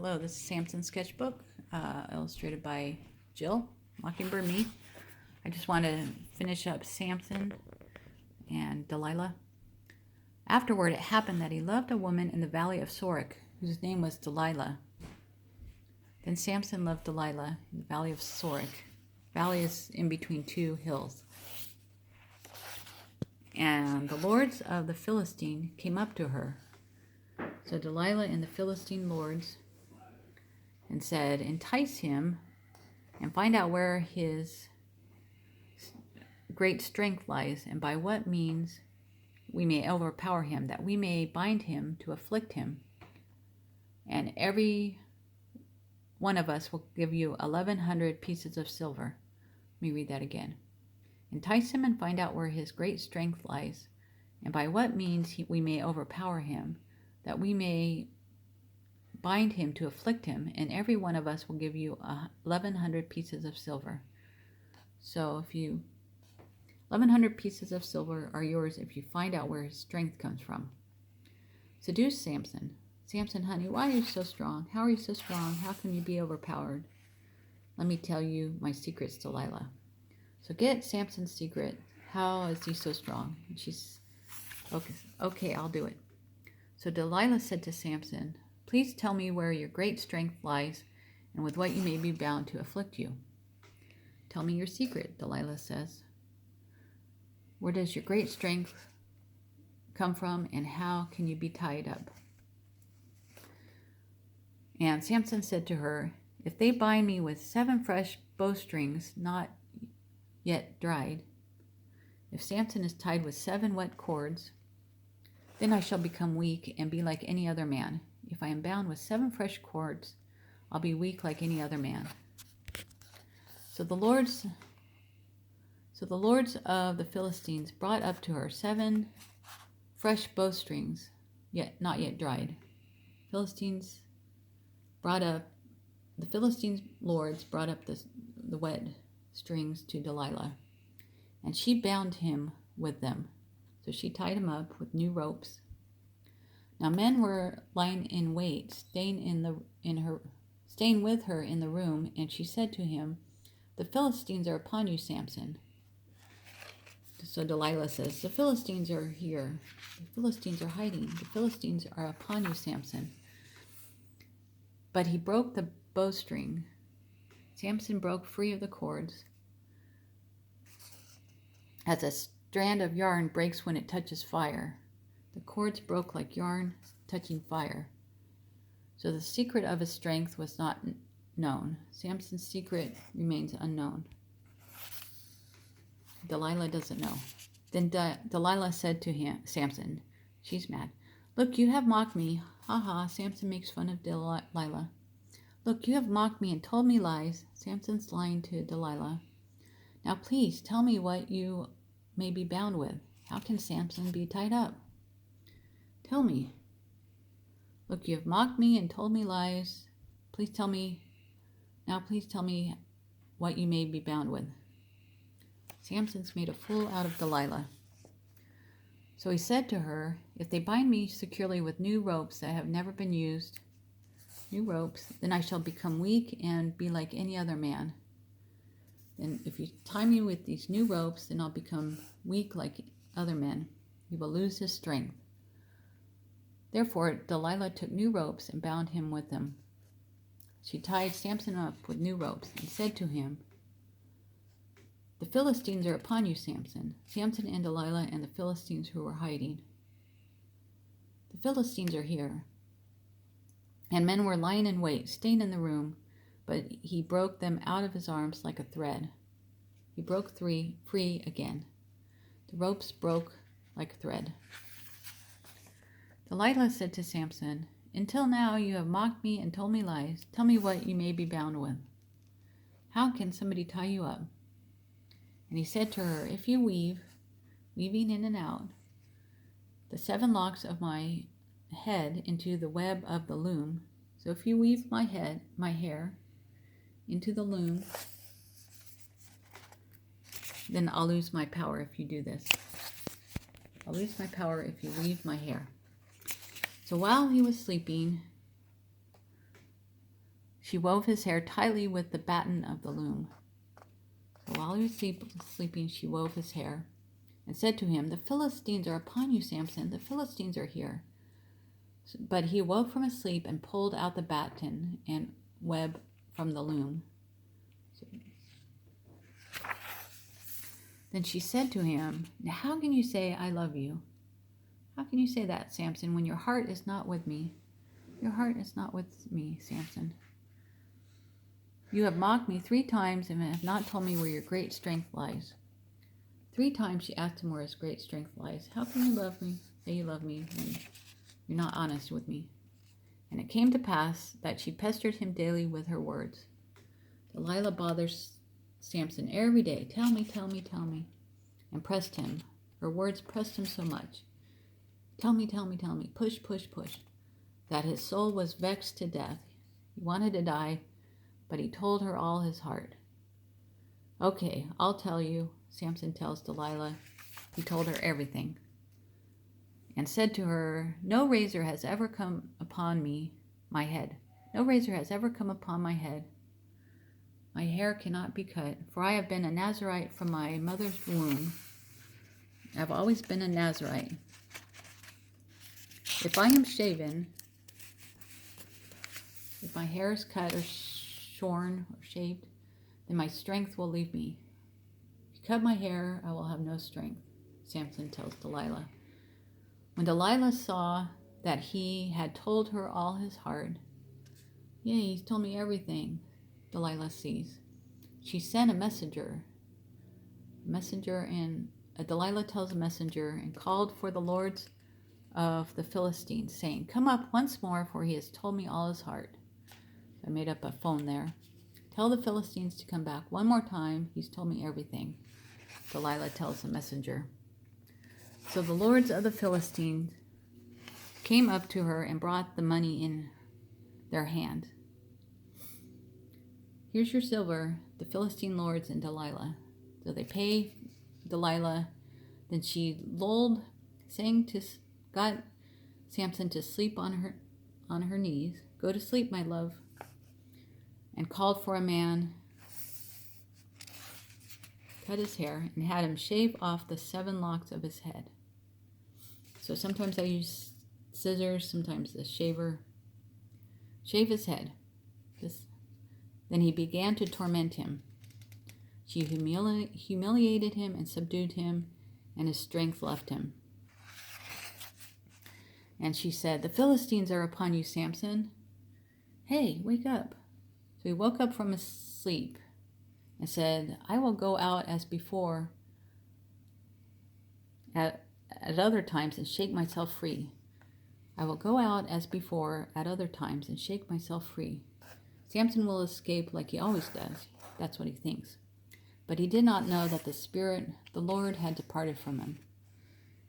Hello, this is Samson Sketchbook, illustrated by Jill, Mockingbird Me. I just want to finish up Samson and Delilah. Afterward, it happened that he loved a woman in the valley of Sorek, whose name was Delilah. Then Samson loved Delilah in the valley of Sorek. Valley is in between two hills. And the lords of the Philistine came up to her. So Delilah and the Philistine lords and said, "Entice him and find out where his great strength lies, and by what means we may overpower him, that we may bind him to afflict him. And every one of us will give you 1,100 pieces of silver." Let me read that again. "Entice him and find out where his great strength lies, and by what means we may overpower him, that we may bind him to afflict him, and every one of us will give you 1,100 pieces of silver." So 1,100 pieces of silver are yours if you find out where his strength comes from. Seduce Samson. "Samson, honey, why are you so strong? How are you so strong? How can you be overpowered? Let me tell you my secrets, Delilah." So get Samson's secret. How is he so strong? And she's, okay, I'll do it. So Delilah said to Samson, "Please tell me where your great strength lies, and with what you may be bound to afflict you." "Tell me your secret," Delilah says. "Where does your great strength come from, and how can you be tied up?" And Samson said to her, "If they bind me with 7 fresh bowstrings not yet dried, if Samson is tied with 7 wet cords, then I shall become weak and be like any other man. If I am bound with 7 fresh cords, I'll be weak like any other man." So the lords of the Philistines brought up to her 7 fresh bowstrings, yet not yet dried. The Philistines' lords brought up the wet strings to Delilah, and she bound him with them. So she tied him up with new ropes. Now men were lying in wait, staying with her in the room, and she said to him, "The Philistines are upon you, Samson." So Delilah says, "The Philistines are here. The Philistines are hiding. The Philistines are upon you, Samson." But he broke the bowstring. Samson broke free of the cords, as a strand of yarn breaks when it touches fire. The cords broke like yarn touching fire. So the secret of his strength was not known. Samson's secret remains unknown. Delilah doesn't know. Then Delilah said to Samson, she's mad, "Look, you have mocked me." Ha ha, Samson makes fun of Delilah. "Look, you have mocked me and told me lies." Samson's lying to Delilah. "Now please tell me what you may be bound with. How can Samson be tied up? Tell me." "Look, you have mocked me and told me lies. Please tell me what you may be bound with." Samson's made a fool out of Delilah. So he said to her, "If they bind me securely with new ropes that have never been used, then I shall become weak and be like any other man. And if you tie me with these new ropes, then I'll become weak like other men. He will lose his strength." Therefore Delilah took new ropes and bound him with them. She tied Samson up with new ropes and said to him, "The Philistines are upon you, Samson." Samson and Delilah and the Philistines who were hiding. "The Philistines are here." And men were lying in wait, staying in the room, but he broke them out of his arms like a thread. He broke free again. The ropes broke like a thread. Delilah said to Samson, "Until now you have mocked me and told me lies. Tell me what you may be bound with. How can somebody tie you up?" And he said to her, "If you weaving in and out, the 7 locks of my head into the web of the loom. So if you weave my hair into the loom, then I'll lose my power if you do this. I'll lose my power if you weave my hair." So while he was sleeping, She wove his hair tightly with the batten of the loom. So while he was sleeping, she wove his hair and said to him, "The Philistines are upon you, Samson. The Philistines are here." But he awoke from his sleep and pulled out the batten and web from the loom. Then she said to him, "Now how can you say, 'I love you'? How can you say that, Samson, when your heart is not with me? Your heart is not with me, Samson. You have mocked me 3 times and have not told me where your great strength lies." 3 times she asked him where his great strength lies. How can you love me, say you love me, when you're not honest with me? And it came to pass that she pestered him daily with her words. Delilah bothers Samson every day. "Tell me, tell me, tell me," and pressed him. Her words pressed him so much. "Tell me, tell me, tell me, push, push, push," that his soul was vexed to death. He wanted to die, but he told her all his heart. "Okay, I'll tell you," Samson tells Delilah. He told her everything and said to her, "No razor has ever come upon my head. No razor has ever come upon my head. My hair cannot be cut, for I have been a Nazirite from my mother's womb. I've always been a Nazirite. If I am shaven, if my hair is cut or shorn or shaved, then my strength will leave me. If you cut my hair, I will have no strength," Samson tells Delilah. When Delilah saw that he had told her all his heart, "Yeah, he's told me everything," Delilah sees. She sent a messenger. Delilah tells a messenger and called for the lords of the Philistines, saying, "Come up once more, for he has told me all his heart." I made up a phone there. "Tell the Philistines to come back one more time. He's told me everything," Delilah tells the messenger. So the lords of the Philistines came up to her and brought the money in their hand. "Here's your silver," the Philistine lords and Delilah. So they pay Delilah. Then she got Samson to sleep on her knees. "Go to sleep, my love," and called for a man, cut his hair, and had him shave off the 7 locks of his head. So sometimes I use scissors, sometimes the shaver. Shave his head. Then he began to torment him. She humiliated him and subdued him, and his strength left him. And she said, "The Philistines are upon you, Samson. Hey, wake up." So he woke up from his sleep and said, "I will go out as before at other times and shake myself free. I will go out as before at other times and shake myself free. Samson will escape like he always does." That's what he thinks. But he did not know that the Lord had departed from him.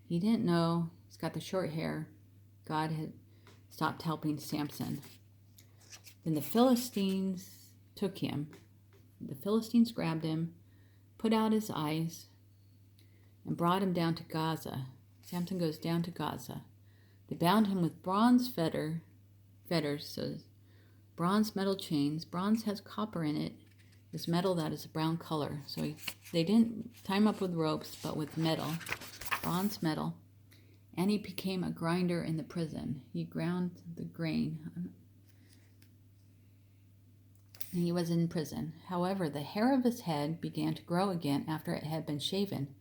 He didn't know he's got the short hair. God had stopped helping Samson. Then the Philistines took him. The Philistines grabbed him, put out his eyes, and brought him down to Gaza. Samson goes down to Gaza. They bound him with bronze fetters, so bronze metal chains. Bronze has copper in it. This metal that is a brown color. So they didn't tie him up with ropes, but with metal, bronze metal. And he became a grinder in the prison. He ground the grain. And he was in prison. However, the hair of his head began to grow again after it had been shaven.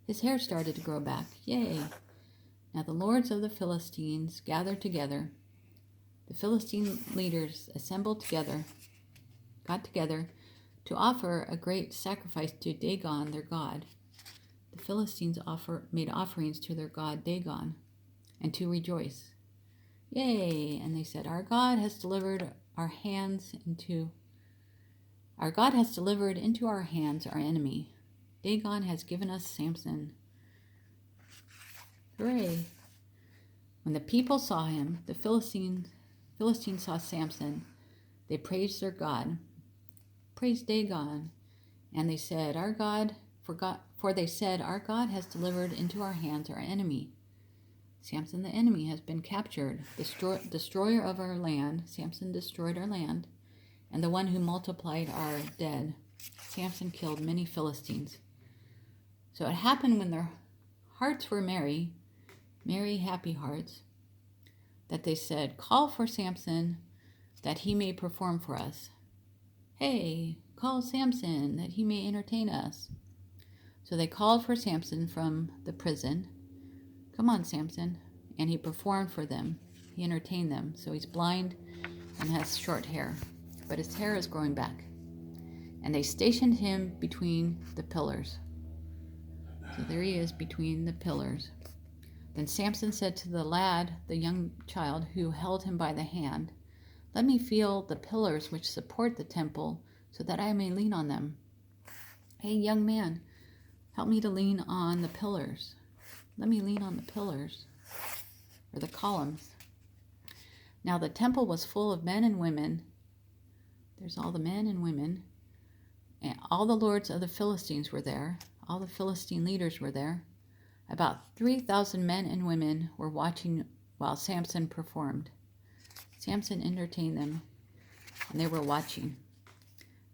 His hair started to grow back. Yay! Now the lords of the Philistines gathered together. The Philistine leaders got together to offer a great sacrifice to Dagon, their god. The Philistines made offerings to their god Dagon, and to rejoice. Yay! And they said, Our God has delivered into our hands our enemy. Dagon has given us Samson. Hooray! When the people saw him, the Philistines saw Samson. They praised their God. Praised Dagon. And they said, Our God has delivered into our hands our enemy. Samson, the enemy, has been captured. Destroyer of our land. Samson destroyed our land and the one who multiplied our dead. Samson killed many Philistines. So it happened when their hearts were merry, happy hearts, that they said, "Call for Samson, that he may perform for us." Hey, call Samson, that he may entertain us. So they called for Samson from the prison. Come on, Samson. And he performed for them. He entertained them. So he's blind and has short hair, but his hair is growing back. And they stationed him between the pillars. So there he is between the pillars. Then Samson said to the lad, the young child who held him by the hand, "Let me feel the pillars which support the temple, so that I may lean on them." Hey, young man, help me to lean on the pillars. Let me lean on the pillars, or the columns. Now the temple was full of men and women. There's all the men and women. And all the lords of the Philistines were there. All the Philistine leaders were there. About 3,000 men and women were watching while Samson performed. Samson entertained them, and they were watching.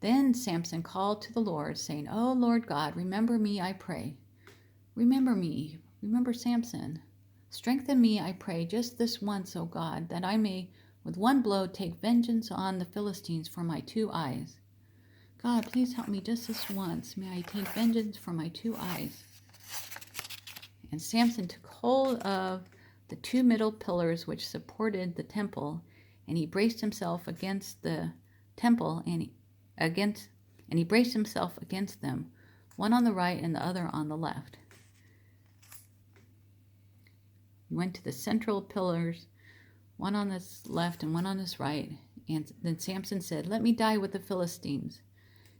Then Samson called to the Lord, saying, "O Lord God, remember me, I pray. Remember me, remember Samson. Strengthen me, I pray, just this once, O God, that I may with one blow take vengeance on the Philistines for my 2 eyes. God, please help me just this once. May I take vengeance for my 2 eyes." And Samson took hold of the 2 middle pillars which supported the temple, and he braced himself against the temple, and he braced himself against them, one on the right and the other on the left. He went to the central pillars, one on his left and one on his right, and then Samson said, "Let me die with the Philistines."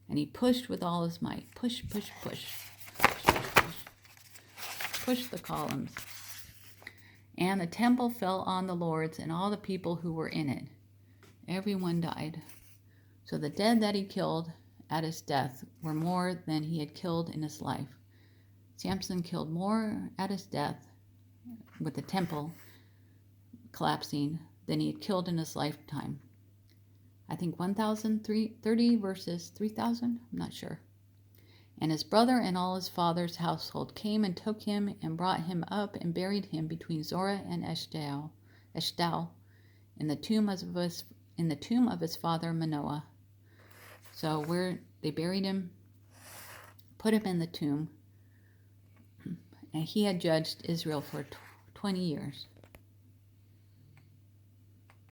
And he pushed with all his might. Push, push, push. Push, push, push. Push the columns. And the temple fell on the lords and all the people who were in it. Everyone died. So the dead that he killed at his death were more than he had killed in his life. Samson killed more at his death with the temple collapsing than he had killed in his lifetime. I think 1,030 versus 3,000. I'm not sure. And his brother and all his father's household came and took him and brought him up and buried him between Zorah and Eshtaol in the tomb of his father Manoah. So they buried him, put him in the tomb, and he had judged Israel for 20 years.